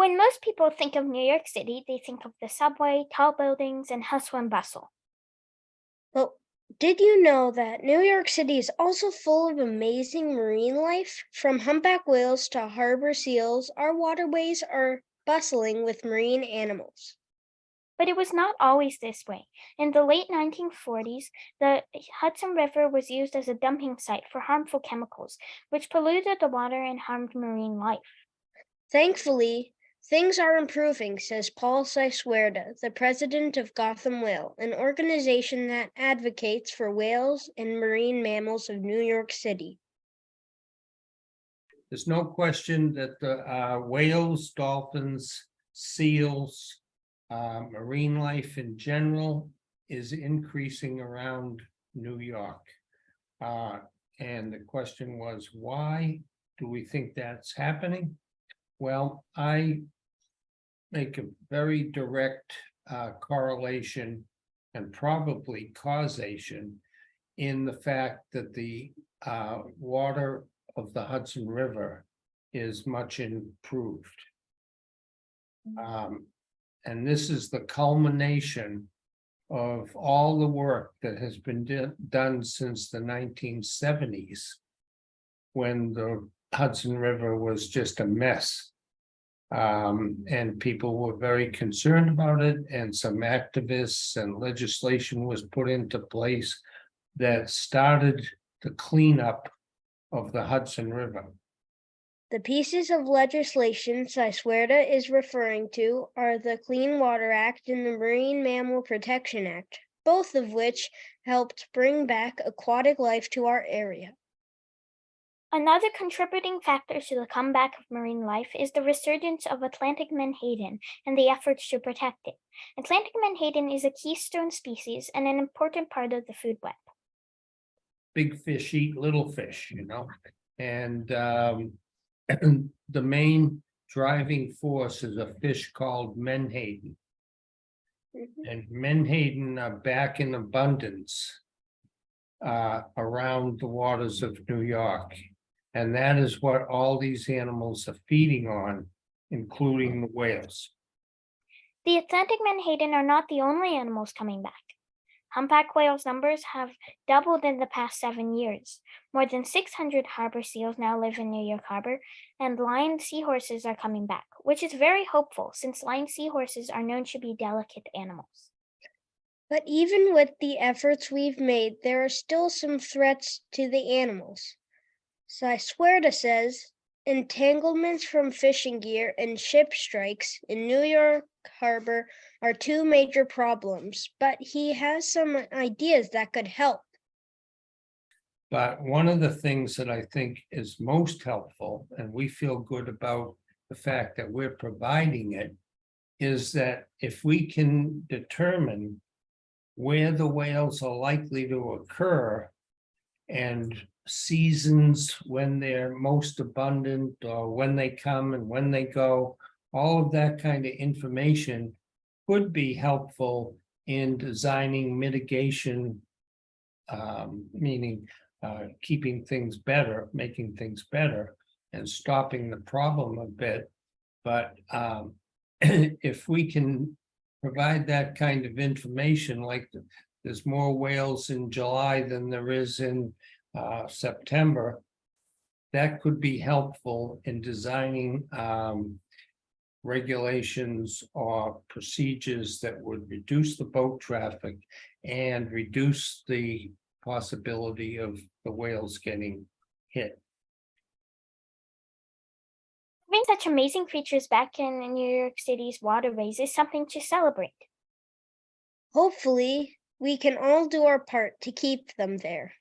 When most people think of New York City, they think of the subway, tall buildings, and hustle and bustle. Well, did you know that New York City is also full of amazing marine life? From humpback whales to harbor seals, our waterways are bustling with marine animals. But it was not always this way. In the late 1940s, the Hudson River was used as a dumping site for harmful chemicals, which polluted the water and harmed marine life. Thankfully, things are improving, says Paul Siswerda, the president of Gotham Whale, an organization that advocates for whales and marine mammals of New York City. There's no question that the whales, dolphins, seals, marine life in general is increasing around New York. And the question was, why do we think that's happening? Well, I make a very direct correlation and probably causation in the fact that the water of the Hudson River is much improved. And this is the culmination of all the work that has been done since the 1970s, when the Hudson River was just a mess. And people were very concerned about it, and some activists and legislation was put into place that started the cleanup of the Hudson River. The pieces of legislation Siswerda is referring to are the Clean Water Act and the Marine Mammal Protection Act, both of which helped bring back aquatic life to our area. Another contributing factor to the comeback of marine life is the resurgence of Atlantic menhaden and the efforts to protect it. Atlantic menhaden is a keystone species and an important part of the food web. Big fish eat little fish, and the main driving force is a fish called menhaden. And menhaden are back in abundance around the waters of New York. And that is what all these animals are feeding on, including the whales. The Atlantic menhaden are not the only animals coming back. Humpback whales' numbers have doubled in the past 7 years. More than 600 harbor seals now live in New York Harbor, and lion seahorses are coming back, which is very hopeful since lion seahorses are known to be delicate animals. But even with the efforts we've made, there are still some threats to the animals. Siswerda says entanglements from fishing gear and ship strikes in New York Harbor are two major problems, but he has some ideas that could help. But one of the things that I think is most helpful, and we feel good about the fact that we're providing it, is that if we can determine where the whales are likely to occur and seasons when they're most abundant, or when they come and when they go, all of that kind of information could be helpful in designing mitigation, meaning keeping things better, making things better, and stopping the problem a bit. But if we can provide that kind of information, like there's more whales in July than there is in September, that could be helpful in designing regulations or procedures that would reduce the boat traffic and reduce the possibility of the whales getting hit. Having such amazing creatures back in New York City's waterways is something to celebrate. Hopefully, we can all do our part to keep them there.